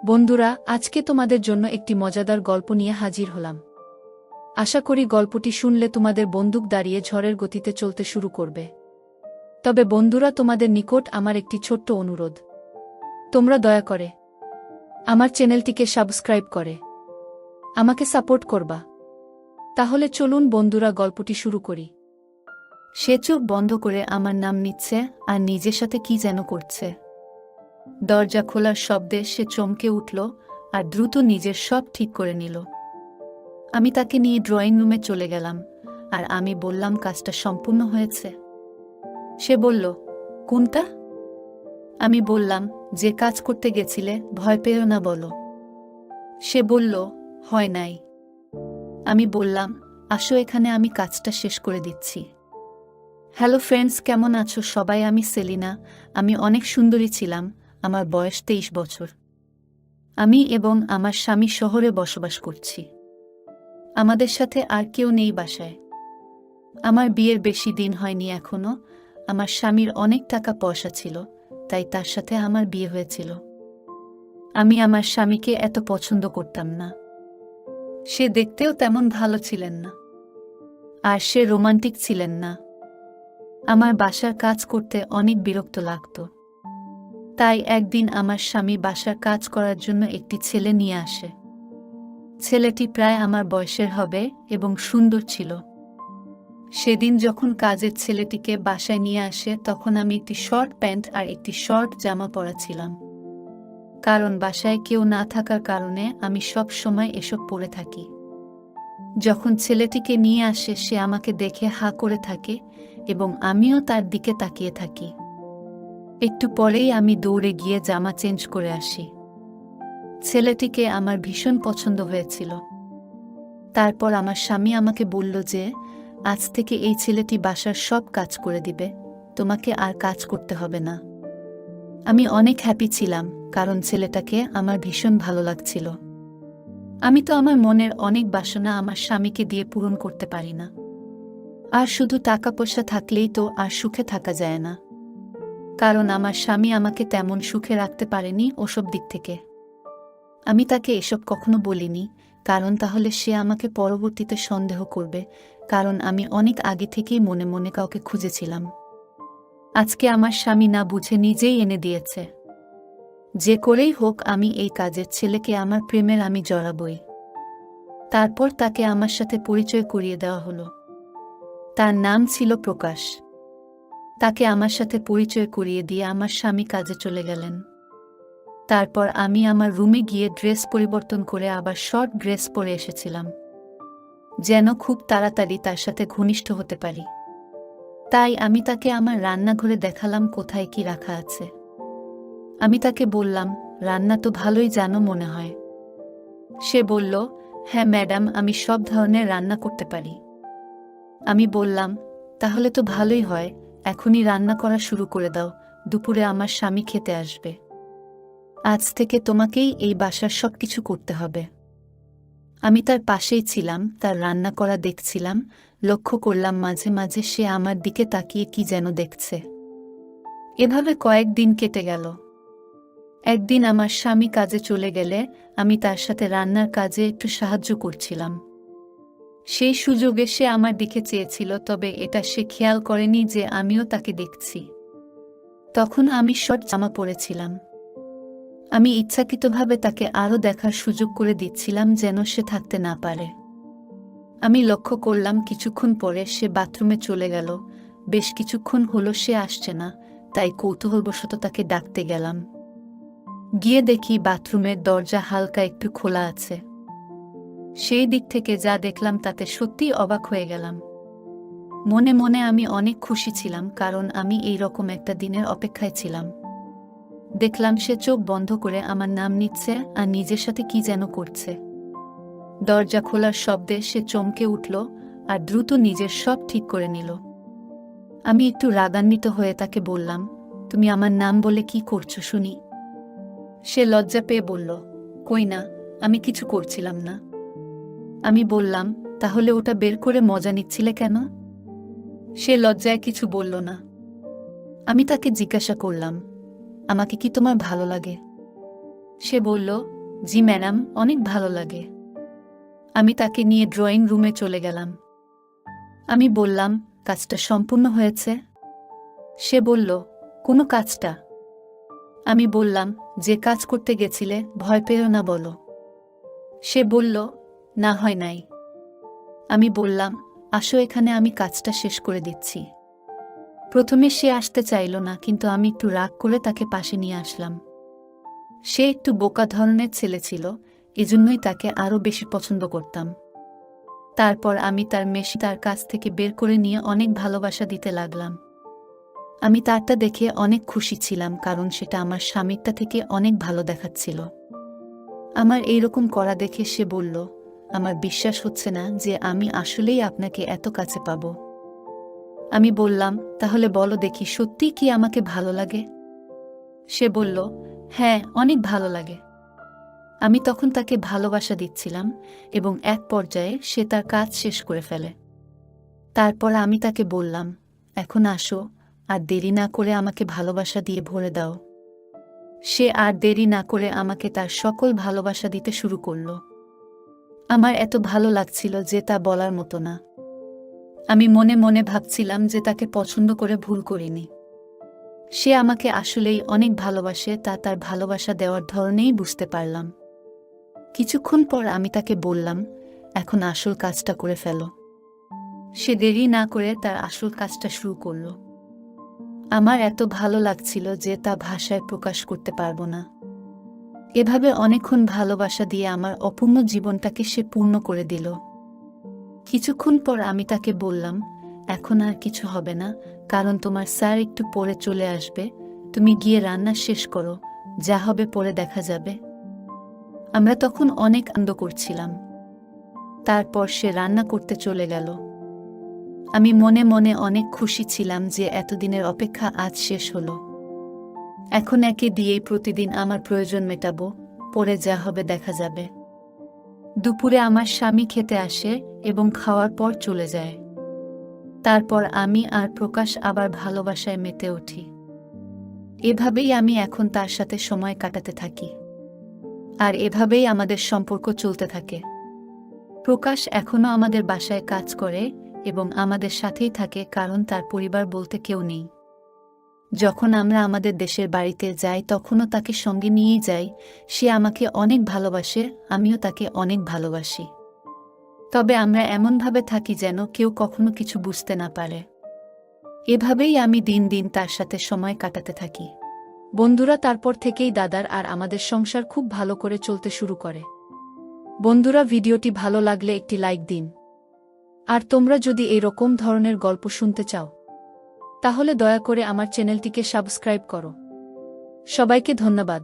বন্ধুরা, আজকে তোমাদের জন্য একটি মজাদার গল্প নিয়ে হাজির হলাম। আশা করি গল্পটি শুনলে তোমাদের বন্দুক দাঁড়িয়ে ঝড়ের গতিতে চলতে শুরু করবে। তবে বন্ধুরা, তোমাদের নিকট আমার একটি ছোট্ট অনুরোধ। তোমরা দয়া করে আমার চ্যানেলটিকে সাবস্ক্রাইব করে আমাকে সাপোর্ট করবা। তাহলে চলুন বন্ধুরা, গল্পটি শুরু করি। সে চোখ বন্ধ করে আমার নাম নিচ্ছে আর নিজের সাথে কি যেন করছে। দরজা খোলার শব্দে সে চমকে উঠল আর দ্রুত নিজের সব ঠিক করে নিল। আমি তাকে নিয়ে ড্রয়িং রুমে চলে গেলাম আর আমি বললাম, কাজটা সম্পূর্ণ হয়েছে। সে বলল, কোনটা? আমি বললাম, যে কাজ করতে গেছিলে, ভয় পেও না বলো। সে বলল, হয় নাই। আমি বললাম, আসো এখানে, আমি কাজটা শেষ করে দিচ্ছি। হ্যালো ফ্রেন্ডস, কেমন আছো সবাই? আমি সেলিনা। আমি অনেক সুন্দরী ছিলাম। আমার বয়স 23 বছর। আমি এবং আমার স্বামী শহরে বসবাস করছি। আমাদের সাথে আর কেউ নেই বাসায়। আমার বিয়ের বেশি দিন হয়নি এখনো। আমার স্বামীর অনেক টাকা পয়সা ছিল, তাই তার সাথে আমার বিয়ে হয়েছিল। আমি আমার স্বামীকে এত পছন্দ করতাম না। সে দেখতেও তেমন ভালো ছিলেন না, আর সে রোমান্টিক ছিলেন না। আমার বাসার কাজ করতে অনেক বিরক্ত লাগত। তাই একদিন আমার স্বামী বাসার কাজ করার জন্য একটি ছেলে নিয়ে আসে। ছেলেটি প্রায় আমার বয়সের হবে এবং সুন্দর ছিল। সেদিন যখন কাজের ছেলেটিকে বাসায় নিয়ে আসে, তখন আমি একটি শর্ট প্যান্ট আর একটি শর্ট জামা পরা ছিলাম। কারণ বাসায় কেউ না থাকার কারণে আমি সব সময় এসব পরে থাকি। যখন ছেলেটিকে নিয়ে আসে, সে আমাকে দেখে হা করে থাকে এবং আমিও তার দিকে তাকিয়ে থাকি। একটু পরেই আমি দৌড়ে গিয়ে জামা চেঞ্জ করে আসি। ছেলেটিকে আমার ভীষণ পছন্দ হয়েছিল। তারপর আমার স্বামী আমাকে বলল যে, আজ থেকে এই ছেলেটি বাসার সব কাজ করে দিবে, তোমাকে আর কাজ করতে হবে না। আমি অনেক হ্যাপি ছিলাম, কারণ ছেলেটাকে আমার ভীষণ ভালো লাগছিল। আমি তো আমার মনের অনেক বাসনা আমার স্বামীকে দিয়ে পূরণ করতে পারি না। আর শুধু টাকা পয়সা থাকলেই তো আর সুখে থাকা যায় না। কারণ আমার স্বামী আমাকে তেমন সুখে রাখতে পারেনি ওসব দিক থেকে। আমি তাকে এসব কখনো বলিনি, কারণ তাহলে সে আমাকে পরবর্তীতে সন্দেহ করবে, কারণ আমি অনেক আগে থেকেই মনে মনে কাউকে খুঁজেছিলাম। আজকে আমার স্বামী না বুঝে নিজেই এনে দিয়েছে। যে করেই হোক আমি এই কাজের ছেলেকে আমার প্রেমের আমি জড়াবই। তারপর তাকে আমার সাথে পরিচয় করিয়ে দেওয়া হলো। তার নাম ছিল প্রকাশ। তাকে আমার সাথে পরিচয় করিয়ে দিয়ে আমার স্বামী কাজে চলে গেলেন। তারপর আমি আমার রুমে গিয়ে ড্রেস পরিবর্তন করে আবার শর্ট ড্রেস পরে এসেছিলাম, যেন খুব তাড়াতাড়ি তার সাথে ঘনিষ্ঠ হতে পারি। তাই আমি তাকে আমার রান্নাঘরে দেখালাম কোথায় কি রাখা আছে। আমি তাকে বললাম, রান্না তো ভালোই জানো মনে হয়। সে বলল, হ্যাঁ ম্যাডাম, আমি সব ধরনের রান্না করতে পারি। আমি বললাম, তাহলে তো ভালোই হয়, এখনই রান্না করা শুরু করে দাও, দুপুরে আমার স্বামী খেতে আসবে। আজ থেকে তোমাকেই এই বাসার সব কিছু করতে হবে। আমি তার পাশেই ছিলাম, তার রান্না করা দেখছিলাম, লক্ষ্য করলাম মাঝে মাঝে সে আমার দিকে তাকিয়ে কি যেন দেখছে। এভাবে কয়েকদিন কেটে গেল। একদিন আমার স্বামী কাজে চলে গেলে আমি তার সাথে রান্নার কাজে একটু সাহায্য করছিলাম। সেই সুযোগে সে আমার দিকে চেয়েছিল, তবে এটা সে খেয়াল করেনি যে আমিও তাকে দেখছি। তখন আমি শর্ট জামা পরেছিলাম। আমি ইচ্ছাকৃতভাবে তাকে আরও দেখার সুযোগ করে দিচ্ছিলাম, যেন সে থাকতে না পারে। আমি লক্ষ্য করলাম কিছুক্ষণ পরে সে বাথরুমে চলে গেল। বেশ কিছুক্ষণ হলো সে আসছে না, তাই কৌতূহলবশত তাকে ডাকতে গেলাম। গিয়ে দেখি বাথরুমের দরজা হালকা একটু খোলা আছে। সেই দিক থেকে যা দেখলাম তাতে সত্যিই অবাক হয়ে গেলাম। মনে মনে আমি অনেক খুশি ছিলাম, কারণ আমি এই রকম একটা দিনের অপেক্ষায় ছিলাম। দেখলাম সে চোখ বন্ধ করে আমার নাম নিচ্ছে আর নিজের সাথে কি যেন করছে। দরজা খোলার শব্দে সে চমকে উঠল আর দ্রুত নিজের সব ঠিক করে নিল। আমি একটু রাগান্বিত হয়ে তাকে বললাম, তুমি আমার নাম বলে কি করছো শুনি? সে লজ্জা পেয়ে বলল, কই না, আমি কিছু করছিলাম না। আমি বললাম, তাহলে ওটা বের করে মজা নিচ্ছিলে কেন? সে লজ্জায় কিছু বলল না। আমি তাকে জিজ্ঞাসা করলাম, আমাকে কি তোমার ভালো লাগে? সে বলল, জি ম্যাডাম, অনেক ভালো লাগে। আমি তাকে নিয়ে ড্রয়িং রুমে চলে গেলাম। আমি বললাম, কাজটা সম্পূর্ণ হয়েছে? সে বলল, কোনো কাজটা? আমি বললাম, যে কাজ করতে গেছিলে, ভয় পেও না বলো। সে বলল, না হয় নাই। আমি বললাম, আসো এখানে, আমি কাজটা শেষ করে দিচ্ছি। প্রথমে সে আসতে চাইল না, কিন্তু আমি একটু রাগ করে তাকে পাশে নিয়ে আসলাম। সে একটু বোকা ধরনের ছেলে ছিল, এজন্যই তাকে আরও বেশি পছন্দ করতাম। তারপর আমি তার মেশিন তার কাছ থেকে বের করে নিয়ে অনেক ভালোবাসা দিতে লাগলাম। আমি তারটা দেখে অনেক খুশি ছিলাম, কারণ সেটা আমার স্বামীরটা থেকে অনেক ভালো দেখাচ্ছিল। আমার এইরকম করা দেখে সে বলল, আমার বিশ্বাস হচ্ছে না যে আমি আসলেই আপনাকে এত কাছে পাব। আমি বললাম, তাহলে বলো দেখি, সত্যি কি আমাকে ভালো লাগে? সে বলল, হ্যাঁ, অনেক ভালো লাগে। আমি তখন তাকে ভালোবাসা দিচ্ছিলাম, এবং এক পর্যায়ে সে তার কাজ শেষ করে ফেলে। তারপর আমি তাকে বললাম, এখন আসো, আর দেরি না করে আমাকে ভালোবাসা দিয়ে ভরে দাও। সে আর দেরি না করে আমাকে তার সকল ভালোবাসা দিতে শুরু করল। আমার এত ভালো লাগছিল যে তা বলার মতো না। আমি মনে মনে ভাবছিলাম যে তাকে পছন্দ করে ভুল করিনি। সে আমাকে আসলেই অনেক ভালোবাসে, তা তার ভালোবাসা দেওয়ার ধরনেই বুঝতে পারলাম। কিছুক্ষণ পর আমি তাকে বললাম, এখন আসল কাজটা করে ফেলো। সে দেরি না করে তার আসল কাজটা শুরু করল। আমার এত ভালো লাগছিল যে তা ভাষায় প্রকাশ করতে পারবো না। এভাবে অনেকক্ষণ ভালোবাসা দিয়ে আমার অপূর্ণ জীবনটাকে সে পূর্ণ করে দিল। কিছুক্ষণ পর আমি তাকে বললাম, এখন আর কিছু হবে না, কারণ তোমার স্যার একটু পরে চলে আসবে। তুমি গিয়ে রান্না শেষ করো, যা হবে পরে দেখা যাবে। আমরা তখন অনেক আনন্দ করছিলাম। তারপর সে রান্না করতে চলে গেল। আমি মনে মনে অনেক খুশি ছিলাম যে এতদিনের অপেক্ষা আজ শেষ হলো। এখন একে দিয়েই প্রতিদিন আমার প্রয়োজন মেটাবো, পরে যা হবে দেখা যাবে। দুপুরে আমার স্বামী খেতে আসে এবং খাওয়ার পর চলে যায়। তারপর আমি আর প্রকাশ আবার ভালোবাসায় মেতে উঠি। এভাবেই আমি এখন তার সাথে সময় কাটাতে থাকি, আর এভাবেই আমাদের সম্পর্ক চলতে থাকে। প্রকাশ এখনো আমাদের বাসায় কাজ করে এবং আমাদের সাথেই থাকে, কারণ তার পরিবার বলতে কেউ নেই। যখন আমরা আমাদের দেশের বাড়িতে যাই তখনও তাকে সঙ্গে নিয়েই যাই। সে আমাকে অনেক ভালোবাসে, আমিও তাকে অনেক ভালোবাসি। তবে আমরা এমনভাবে থাকি যেন কেউ কখনো কিছু বুঝতে না পারে। এভাবেই আমি দিন দিন তার সাথে সময় কাটাতে থাকি। বন্ধুরা, তারপর থেকেই দাদার আর আমাদের সংসার খুব ভালো করে চলতে শুরু করে। বন্ধুরা, ভিডিওটি ভালো লাগলে একটি লাইক দিন। আর তোমরা যদি এরকম ধরনের গল্প শুনতে চাও, তাহলে দয়া করে আমার চ্যানেলটিকে সাবস্ক্রাইব করো। সবাইকে ধন্যবাদ।